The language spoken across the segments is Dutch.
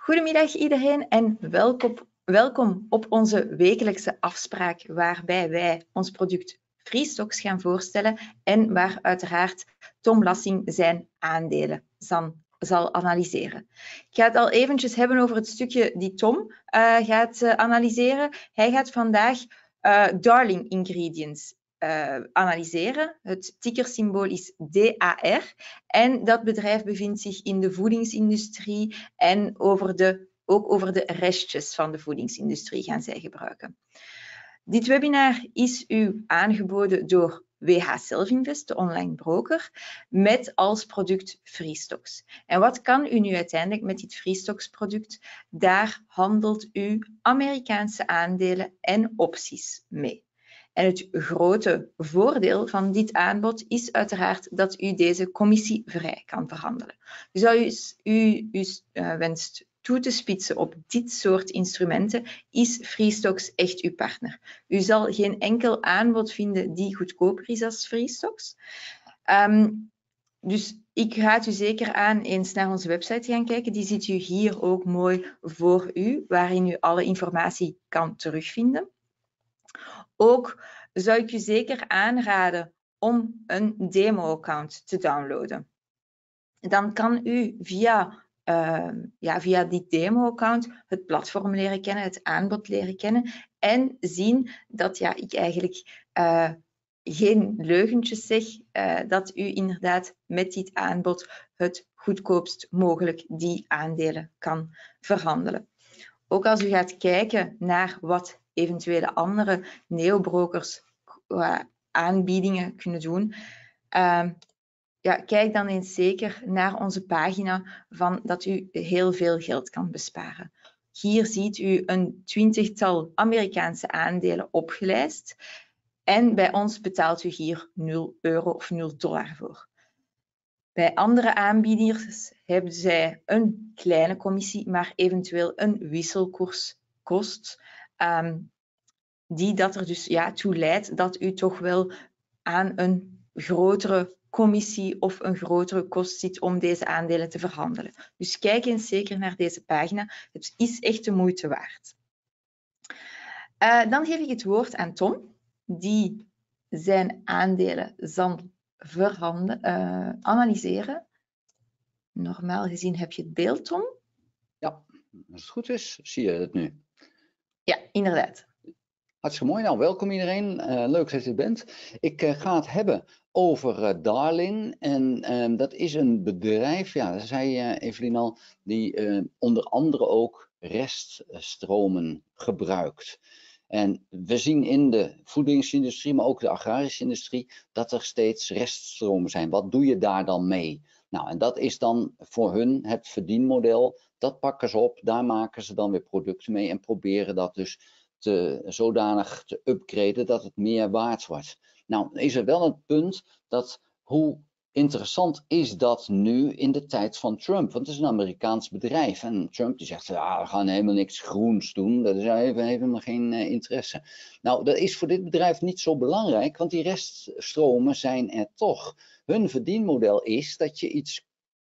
Goedemiddag iedereen en welkom op onze wekelijkse afspraak waarbij wij ons product Freestocks gaan voorstellen en waar uiteraard Tom Lassing zijn aandelen zal analyseren. Ik ga het al eventjes hebben over het stukje die Tom gaat analyseren. Hij gaat vandaag Darling Ingredients analyseren. Het tickersymbool is DAR en dat bedrijf bevindt zich in de voedingsindustrie en ook over de restjes van de voedingsindustrie gaan zij gebruiken. Dit webinar is u aangeboden door WH Selfinvest, de online broker, met als product Freestocks. En wat kan u nu uiteindelijk met dit Freestocks product? Daar handelt u Amerikaanse aandelen en opties mee. En het grote voordeel van dit aanbod is uiteraard dat u deze commissievrij kan verhandelen. Dus als u wenst toe te spitsen op dit soort instrumenten, is Freestocks echt uw partner. U zal geen enkel aanbod vinden die goedkoper is als Freestocks. Dus ik raad u zeker aan eens naar onze website te gaan kijken. Die ziet u hier ook mooi voor u, waarin u alle informatie kan terugvinden. Ook zou ik u zeker aanraden om een demo-account te downloaden. Dan kan u via die demo-account het platform leren kennen, het aanbod leren kennen en zien dat ik eigenlijk geen leugentjes zeg, dat u inderdaad met dit aanbod het goedkoopst mogelijk die aandelen kan verhandelen. Ook als u gaat kijken naar wat eventuele andere neobrokers aanbiedingen kunnen doen, kijk dan eens zeker naar onze pagina van dat u heel veel geld kan besparen. Hier ziet u een 20-tal Amerikaanse aandelen opgelijst en bij ons betaalt u hier €0 of $0 voor. Bij andere aanbieders hebben zij een kleine commissie, maar eventueel een wisselkoerskost, die dat er dus toe leidt dat u toch wel aan een grotere commissie of een grotere kost zit om deze aandelen te verhandelen. Dus kijk eens zeker naar deze pagina. Het is echt de moeite waard. Dan geef ik het woord aan Tom, die zijn aandelen zal analyseren. Normaal gezien heb je het beeld, Tom. Ja, als het goed is, zie je het nu. Ja, inderdaad. Hartstikke mooi. Nou, welkom iedereen. Leuk dat je er bent. Ik ga het hebben over Darling. En dat is een bedrijf, dat zei Evelien al, die onder andere ook reststromen gebruikt. En we zien in de voedingsindustrie, maar ook de agrarische industrie, dat er steeds reststromen zijn. Wat doe je daar dan mee? Nou, en dat is dan voor hun het verdienmodel. Dat pakken ze op, daar maken ze dan weer producten mee en proberen dat dus zodanig te upgraden dat het meer waard wordt. Nou, is er wel een punt dat hoe interessant is dat nu in de tijd van Trump? Want het is een Amerikaans bedrijf en Trump die zegt, we gaan helemaal niks groens doen, dat is helemaal geen interesse. Nou, dat is voor dit bedrijf niet zo belangrijk, want die reststromen zijn er toch. Hun verdienmodel is dat je iets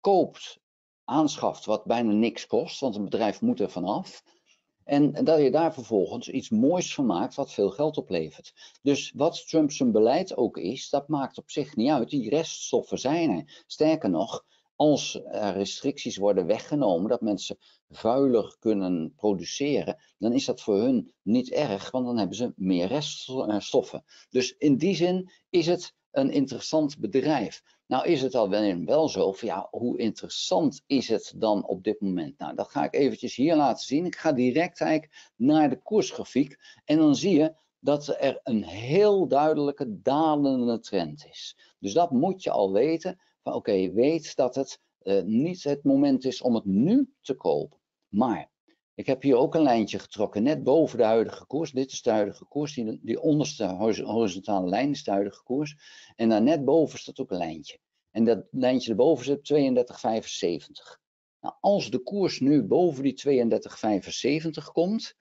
koopt, aanschaft wat bijna niks kost, want een bedrijf moet er vanaf. En dat je daar vervolgens iets moois van maakt wat veel geld oplevert. Dus wat Trump zijn beleid ook is, dat maakt op zich niet uit. Die reststoffen zijn er. Sterker nog, als er restricties worden weggenomen, dat mensen vuiler kunnen produceren, dan is dat voor hun niet erg, want dan hebben ze meer reststoffen. Dus in die zin is het een interessant bedrijf. Nou is het al wel zo van hoe interessant is het dan op dit moment? Nou, dat ga ik eventjes hier laten zien. Ik ga direct eigenlijk naar de koersgrafiek en dan zie je dat er een heel duidelijke dalende trend is. Dus dat moet je al weten. Van oké, weet dat het niet het moment is om het nu te kopen. Maar ik heb hier ook een lijntje getrokken, net boven de huidige koers. Dit is de huidige koers, die onderste horizontale lijn is de huidige koers. En daar net boven staat ook een lijntje. En dat lijntje erboven zit 32,75. Nou, als de koers nu boven die 32,75 komt,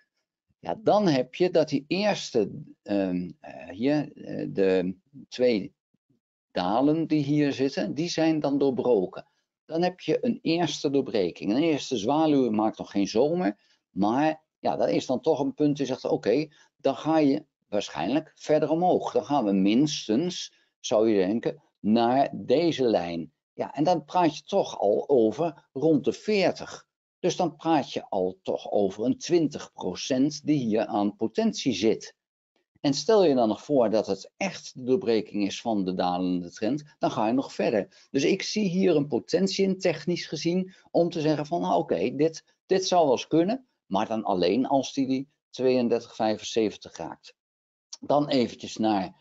dan heb je dat die eerste, de twee dalen die hier zitten, die zijn dan doorbroken. dan heb je een eerste doorbreking. Een eerste zwaluw maakt nog geen zomer, maar ja, dat is dan toch een punt die zegt, oké, dan ga je waarschijnlijk verder omhoog. Dan gaan we minstens, zou je denken, naar deze lijn. Ja, en dan praat je toch al over rond de 40. Dus dan praat je al toch over een 20% die hier aan potentie zit. En stel je dan nog voor dat het echt de doorbreking is van de dalende trend, dan ga je nog verder. Dus ik zie hier een potentie in, technisch gezien, om te zeggen van nou, oké, dit zou wel eens kunnen, maar dan alleen als die 32,75 raakt. Dan eventjes naar,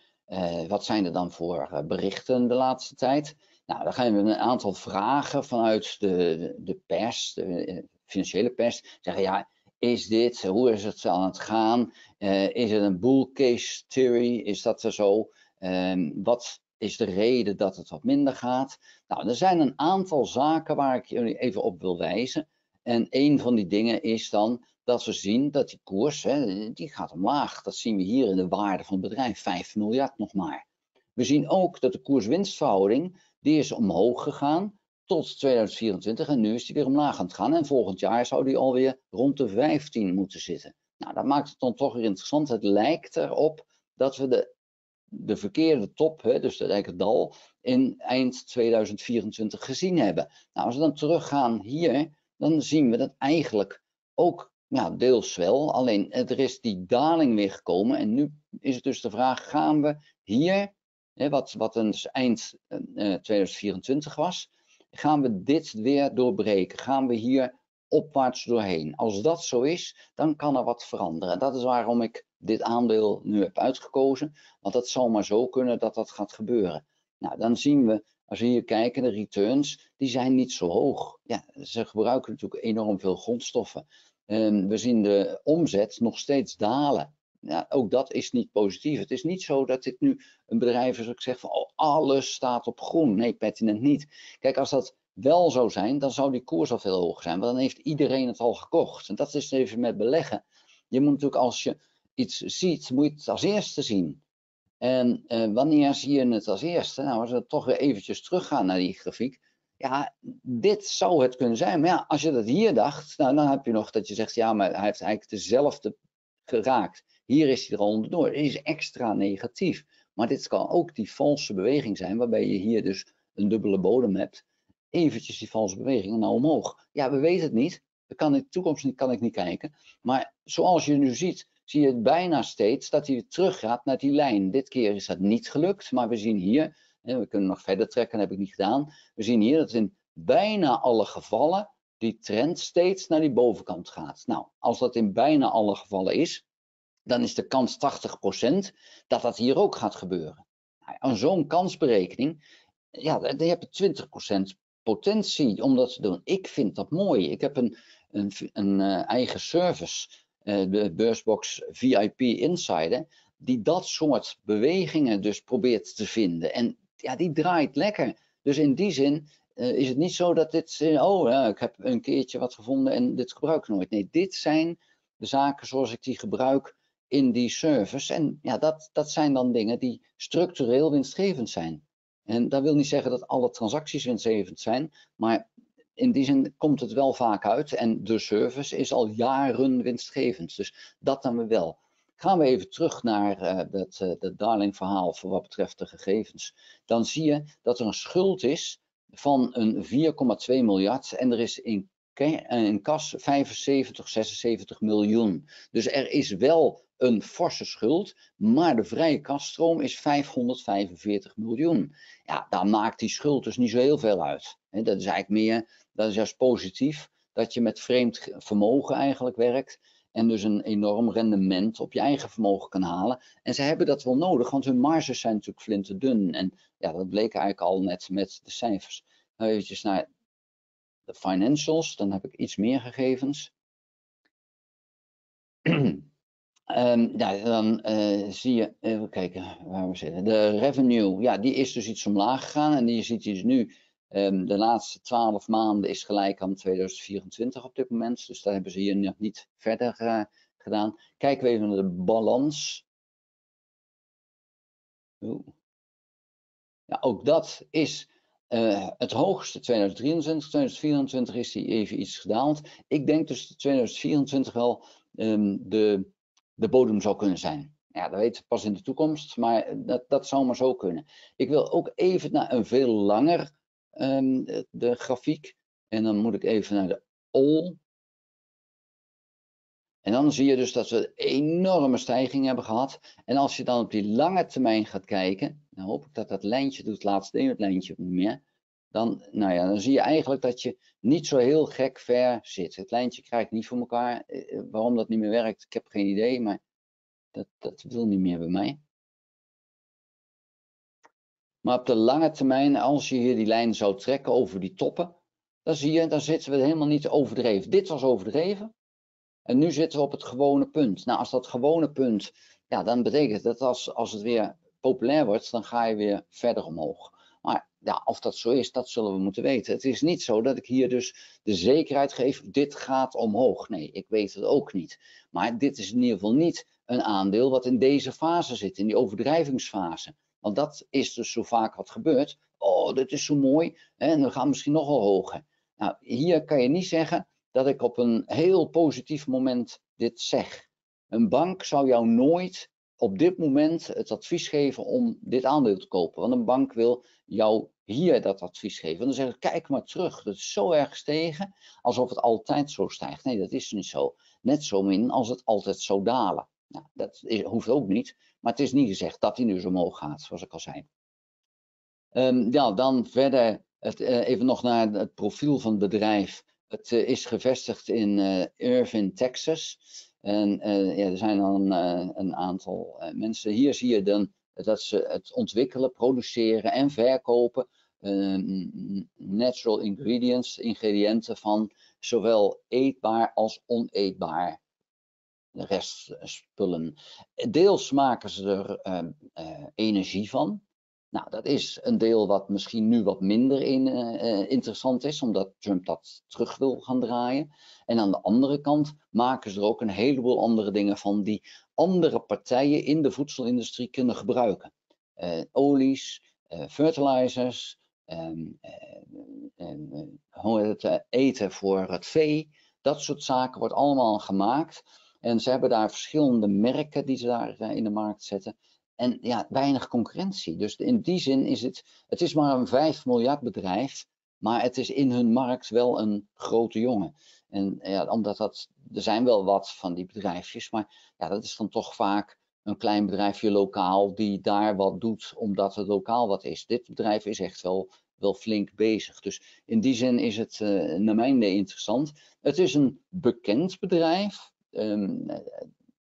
wat zijn er dan voor berichten de laatste tijd? Nou, dan gaan we een aantal vragen vanuit de pers, de financiële pers, zeggen ja, is dit, hoe is het aan het gaan? Is het een bull case theory? Is dat er zo? Wat is de reden dat het wat minder gaat? Nou, er zijn een aantal zaken waar ik jullie even op wil wijzen. En een van die dingen is dan dat we zien dat die koers, die gaat omlaag. Dat zien we hier in de waarde van het bedrijf, 5 miljard nog maar. We zien ook dat de koers-winstverhouding, die is omhoog gegaan tot 2024 en nu is die weer omlaag aan het gaan. En volgend jaar zou die alweer rond de 15 moeten zitten. Nou, dat maakt het dan toch weer interessant. Het lijkt erop dat we de verkeerde top, dus het dal, in eind 2024 gezien hebben. Nou, als we dan teruggaan hier, dan zien we dat eigenlijk ook deels wel. Alleen er is die daling weer gekomen. En nu is het dus de vraag, gaan we hier, wat dus eind 2024 was, gaan we dit weer doorbreken? Gaan we hier opwaarts doorheen? Als dat zo is, dan kan er wat veranderen. En dat is waarom ik dit aandeel nu heb uitgekozen. Want het zal maar zo kunnen dat dat gaat gebeuren. Nou, dan zien we, als we hier kijken, de returns, die zijn niet zo hoog. Ja, ze gebruiken natuurlijk enorm veel grondstoffen. We zien de omzet nog steeds dalen. Ja, ook dat is niet positief. Het is niet zo dat dit nu een bedrijf is dat ik zeg van oh, alles staat op groen. Nee, pertinent niet. Kijk, als dat wel zou zijn, dan zou die koers al veel hoger zijn. Want dan heeft iedereen het al gekocht. En dat is even met beleggen. Je moet natuurlijk als je iets ziet, moet je het als eerste zien. En wanneer zie je het als eerste? Nou, als we toch weer eventjes teruggaan naar die grafiek. Ja, dit zou het kunnen zijn. Maar ja, als je dat hier dacht, nou, dan heb je nog dat je zegt, ja, maar hij heeft eigenlijk dezelfde geraakt. Hier is hij er al onderdoor. Het is extra negatief. Maar dit kan ook die valse beweging zijn, waarbij je hier dus een dubbele bodem hebt. Eventjes die valse beweging en nou omhoog. Ja, we weten het niet. In de toekomst kan ik niet kijken. Maar zoals je nu ziet, zie je het bijna steeds dat hij teruggaat naar die lijn. Dit keer is dat niet gelukt, maar we zien hier, we kunnen nog verder trekken, dat heb ik niet gedaan. We zien hier dat in bijna alle gevallen die trend steeds naar die bovenkant gaat. Nou, als dat in bijna alle gevallen is, dan is de kans 80% dat dat hier ook gaat gebeuren. Aan zo'n kansberekening, ja, dan heb je 20% potentie om dat te doen. Ik vind dat mooi. Ik heb een eigen service, de Beursbox VIP Insider, die dat soort bewegingen dus probeert te vinden. En ja, die draait lekker. Dus in die zin is het niet zo dat dit, ik heb een keertje wat gevonden en dit gebruik ik nooit. Nee, dit zijn de zaken zoals ik die gebruik in die service. En ja, dat zijn dan dingen die structureel winstgevend zijn. En dat wil niet zeggen dat alle transacties winstgevend zijn, maar in die zin komt het wel vaak uit en de service is al jaren winstgevend. Dus dat dan weer wel. Gaan we even terug naar dat Darling verhaal voor wat betreft de gegevens. Dan zie je dat er een schuld is van een 4,2 miljard en er is in kas 75, 76 miljoen. Dus er is wel een forse schuld, maar de vrije kasstroom is 545 miljoen. Ja, daar maakt die schuld dus niet zo heel veel uit. Dat is eigenlijk meer, dat is juist positief, dat je met vreemd vermogen eigenlijk werkt en dus een enorm rendement op je eigen vermogen kan halen. En ze hebben dat wel nodig, want hun marges zijn natuurlijk flinterdun. En ja, dat bleek eigenlijk al net met de cijfers. Nou, eventjes naar de financials, dan heb ik iets meer gegevens. Ja, dan zie je, even kijken waar we zitten. De revenue, ja, die is dus iets omlaag gegaan en die ziet dus nu, de laatste 12 maanden is gelijk aan 2024 op dit moment. Dus daar hebben ze hier nog niet verder gedaan. Kijken we even naar de balans. Ja, ook dat is het hoogste 2023, 2024 is die even iets gedaald. Ik denk dus dat 2024 wel de bodem zou kunnen zijn. Ja, dat weten we pas in de toekomst, maar dat zou maar zo kunnen. Ik wil ook even naar een veel langer de grafiek. En dan moet ik even naar de all. En dan zie je dus dat we een enorme stijging hebben gehad. En als je dan op die lange termijn gaat kijken, dan hoop ik dat dat lijntje doet, laatst deed het lijntje niet meer. Dan zie je eigenlijk dat je niet zo heel gek ver zit. Het lijntje krijg ik niet voor elkaar. Waarom dat niet meer werkt, ik heb geen idee, maar dat wil niet meer bij mij. Maar op de lange termijn, als je hier die lijn zou trekken over die toppen, dan zie je, dan zitten we helemaal niet overdreven. Dit was overdreven. En nu zitten we op het gewone punt. Nou, als dat gewone punt, ja, dan betekent dat als het weer populair wordt, dan ga je weer verder omhoog. Maar ja, of dat zo is, dat zullen we moeten weten. Het is niet zo dat ik hier dus de zekerheid geef, dit gaat omhoog. Nee, ik weet het ook niet. Maar dit is in ieder geval niet een aandeel wat in deze fase zit, in die overdrijvingsfase. Want dat is dus zo vaak wat gebeurt. Oh, dit is zo mooi. En we gaan misschien nog wel hoger. Nou, hier kan je niet zeggen dat ik op een heel positief moment dit zeg. Een bank zou jou nooit op dit moment het advies geven om dit aandeel te kopen. Want een bank wil jou hier dat advies geven. En dan zeggen ze, kijk maar terug, dat is zo erg gestegen, alsof het altijd zo stijgt. Nee, dat is niet zo. Net zo min als het altijd zou dalen. Nou, dat hoeft ook niet, maar het is niet gezegd dat hij nu zo omhoog gaat, zoals ik al zei. Ja, dan verder even nog naar het profiel van het bedrijf. Het is gevestigd in Irving, Texas. En ja, er zijn dan een aantal mensen. Hier zie je dan dat ze het ontwikkelen, produceren en verkopen. Natural ingredients, ingrediënten van zowel eetbaar als oneetbaar restspullen. Deels maken ze er energie van. Nou, dat is een deel wat misschien nu wat minder interessant is, omdat Trump dat terug wil gaan draaien. En aan de andere kant maken ze er ook een heleboel andere dingen van die andere partijen in de voedselindustrie kunnen gebruiken. Olies, fertilizers, eten voor het vee, dat soort zaken wordt allemaal gemaakt. En ze hebben daar verschillende merken die ze daar in de markt zetten. En ja, weinig concurrentie. Dus in die zin is het is maar een 5 miljard bedrijf, maar het is in hun markt wel een grote jongen. En ja, omdat er zijn wel wat van die bedrijfjes, maar ja, dat is dan toch vaak een klein bedrijfje lokaal die daar wat doet omdat het lokaal wat is. Dit bedrijf is echt wel flink bezig. Dus in die zin is het naar mijn idee interessant. Het is een bekend bedrijf.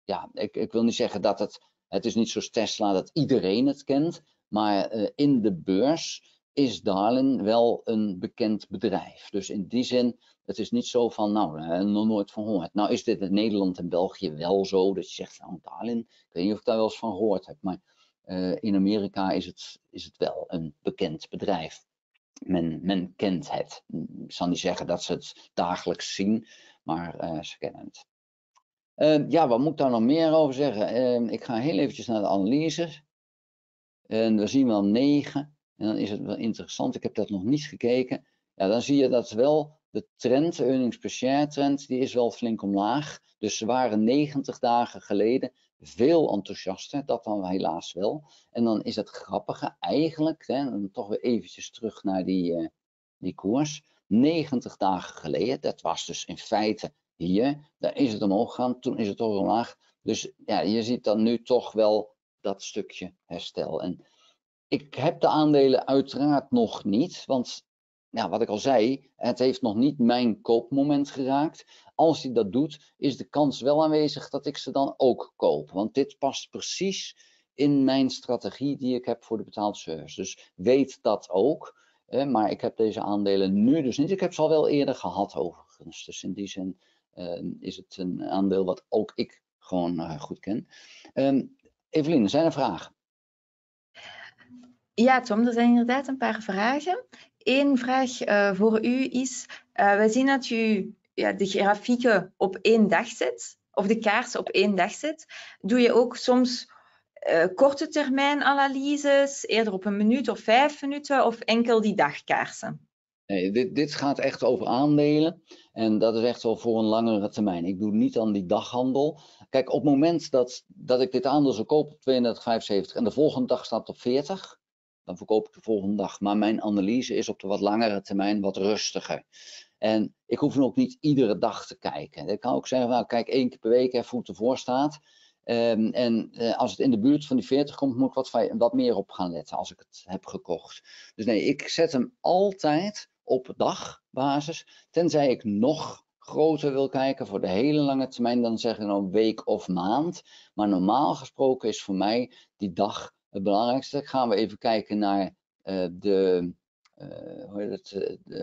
Ja, ik wil niet zeggen dat het is niet zoals Tesla dat iedereen het kent, maar in de beurs is Darling wel een bekend bedrijf. Dus in die zin, het is niet zo van, nou, nog nooit van gehoord. Nou is dit in Nederland en België wel zo, dat je zegt, nou Darling, ik weet niet of ik daar wel eens van gehoord heb, maar in Amerika is het wel een bekend bedrijf. Men kent het. Ik zal niet zeggen dat ze het dagelijks zien, maar ze kennen het. Ja, wat moet ik daar nog meer over zeggen? Ik ga heel eventjes naar de analyse. En we zien wel 9. En dan is het wel interessant. Ik heb dat nog niet gekeken. Ja, dan zie je dat wel de trend, de earnings per share trend, die is wel flink omlaag. Dus ze waren 90 dagen geleden veel enthousiaster. Dat dan helaas wel. En dan is het grappige eigenlijk, dan toch weer eventjes terug naar die koers. 90 dagen geleden, dat was dus in feite hier, daar is het omhoog gegaan, toen is het toch omlaag. Dus ja, je ziet dan nu toch wel dat stukje herstel. En ik heb de aandelen uiteraard nog niet, want ja, wat ik al zei, het heeft nog niet mijn koopmoment geraakt. Als hij dat doet, is de kans wel aanwezig dat ik ze dan ook koop. Want dit past precies in mijn strategie die ik heb voor de betaalde service. Dus weet dat ook. Maar ik heb deze aandelen nu dus niet. Ik heb ze al wel eerder gehad overigens. Dus in die zin is het een aandeel wat ook ik gewoon goed ken. Evelien, zijn er vragen? Ja, Tom, er zijn inderdaad een paar vragen. Eén vraag voor u is, we zien dat u de grafieken op 1 dag zet, of de kaars op 1 dag zet. Doe je ook soms korte termijn analyses, eerder op 1 minuut of 5 minuten of enkel die dagkaarsen? Nee, dit gaat echt over aandelen en dat is echt wel voor een langere termijn. Ik doe niet aan die daghandel. Kijk, op het moment dat ik dit aandeel zou kopen op 32,75 en de volgende dag staat op 40, dan verkoop ik de volgende dag. Maar mijn analyse is op de wat langere termijn wat rustiger. En ik hoef ook niet iedere dag te kijken. Ik kan ook zeggen, nou, kijk 1 keer per week even hoe het ervoor staat. Als het in de buurt van die 40 komt, moet ik wat meer op gaan letten als ik het heb gekocht. Dus nee, ik zet hem altijd op dagbasis. Tenzij ik nog groter wil kijken voor de hele lange termijn, dan zeg ik een week of maand. Maar normaal gesproken is voor mij die dag het belangrijkste. Gaan we even kijken naar de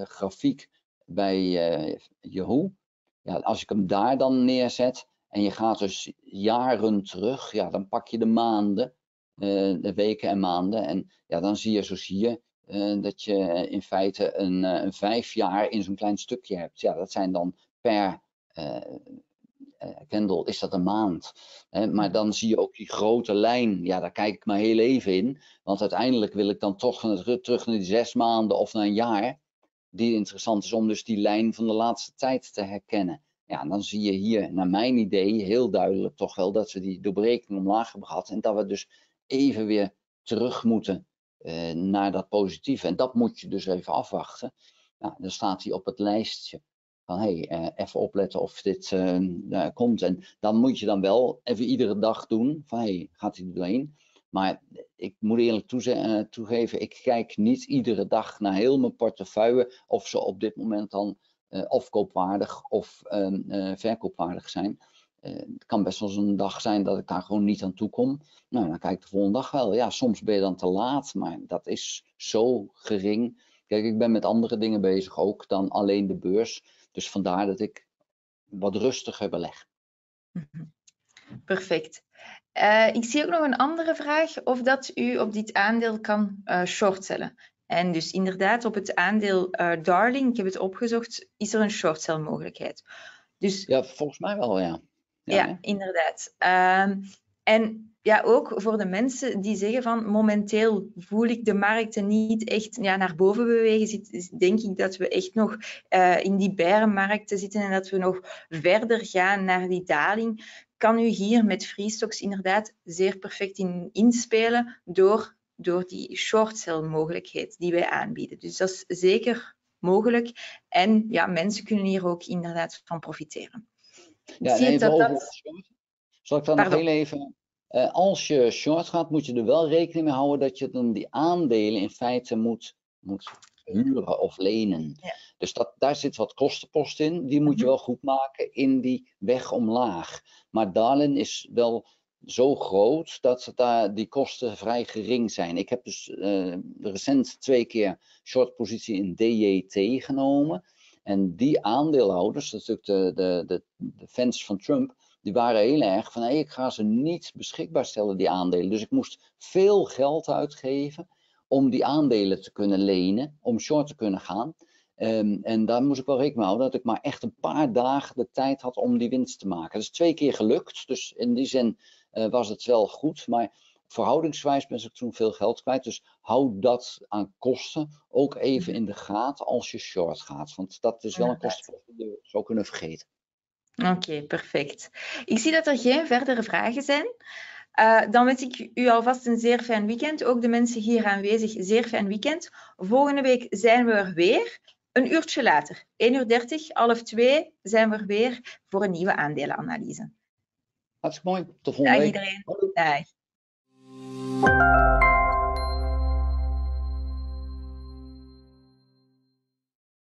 grafiek bij Yahoo. Ja, als ik hem daar dan neerzet en je gaat dus jaren terug, ja, dan pak je de maanden, de weken en maanden. En ja, dan zie je zoals hier dat je in feite een 5 jaar in zo'n klein stukje hebt. Ja, dat zijn dan per candle is dat een maand. Maar dan zie je ook die grote lijn. Ja, daar kijk ik maar heel even in. Want uiteindelijk wil ik dan toch terug naar die 6 maanden of naar een jaar. Die interessant is om dus die lijn van de laatste tijd te herkennen. Ja, en dan zie je hier, naar mijn idee, heel duidelijk toch wel dat we die doorbreking omlaag hebben gehad. En dat we dus even weer terug moeten naar dat positieve. En dat moet je dus even afwachten. Nou, dan staat hij op het lijstje. Van hey, even opletten of dit komt. En dan moet je dan wel even iedere dag doen. Van hey, gaat hij er doorheen? Maar ik moet eerlijk toegeven, ik kijk niet iedere dag naar heel mijn portefeuille of ze op dit moment dan of koopwaardig of verkoopwaardig zijn. Het kan best wel eens een dag zijn dat ik daar gewoon niet aan toe kom. Nou, dan kijk ik de volgende dag wel. Ja, soms ben je dan te laat, maar dat is zo gering. Kijk, ik ben met andere dingen bezig ook dan alleen de beurs. Dus vandaar dat ik wat rustiger beleg. Perfect. Ik zie ook nog een andere vraag of dat u op dit aandeel kan shortcellen. En dus inderdaad op het aandeel Darling, ik heb het opgezocht, is er een shortsell mogelijkheid. Dus, ja, volgens mij wel, ja. Ja, inderdaad. En ja, ook voor de mensen die zeggen van momenteel voel ik de markten niet echt naar boven bewegen, denk ik dat we echt nog in die berenmarkten zitten en dat we nog verder gaan naar die daling. Kan u hier met Freestocks inderdaad zeer perfect inspelen door die shortsell mogelijkheid die wij aanbieden. Dus dat is zeker mogelijk en ja, mensen kunnen hier ook inderdaad van profiteren. Ja, en even over het short. Zal ik dan nog heel even... als je short gaat, moet je er wel rekening mee houden dat je dan die aandelen in feite moet huren of lenen. Ja. Dus daar zit wat kostenpost in. Die moet je wel goed maken in die weg omlaag. Maar Darling is wel zo groot dat die kosten vrij gering zijn. Ik heb dus recent 2 keer short positie in DJT genomen. En die aandeelhouders, dat is natuurlijk de fans van Trump, die waren heel erg van, hey, ik ga ze niet beschikbaar stellen, die aandelen. Dus ik moest veel geld uitgeven om die aandelen te kunnen lenen, om short te kunnen gaan. En daar moest ik wel rekening mee houden dat ik maar echt een paar dagen de tijd had om die winst te maken. Dat is 2 keer gelukt, dus in die zin was het wel goed. Maar verhoudingswijs ben ik toen veel geld kwijt. Dus hou dat aan kosten ook even in de gaten als je short gaat. Want dat is wel een kosten die je zou kunnen vergeten. Oké, perfect. Ik zie dat er geen verdere vragen zijn. Dan wens ik u alvast een zeer fijn weekend. Ook de mensen hier aanwezig, zeer fijn weekend. Volgende week zijn we er weer. Een uurtje later, 1:30, 1:30 zijn we er weer voor een nieuwe aandelenanalyse. Hartstikke mooi. Tot volgende week. Dag iedereen. Dag.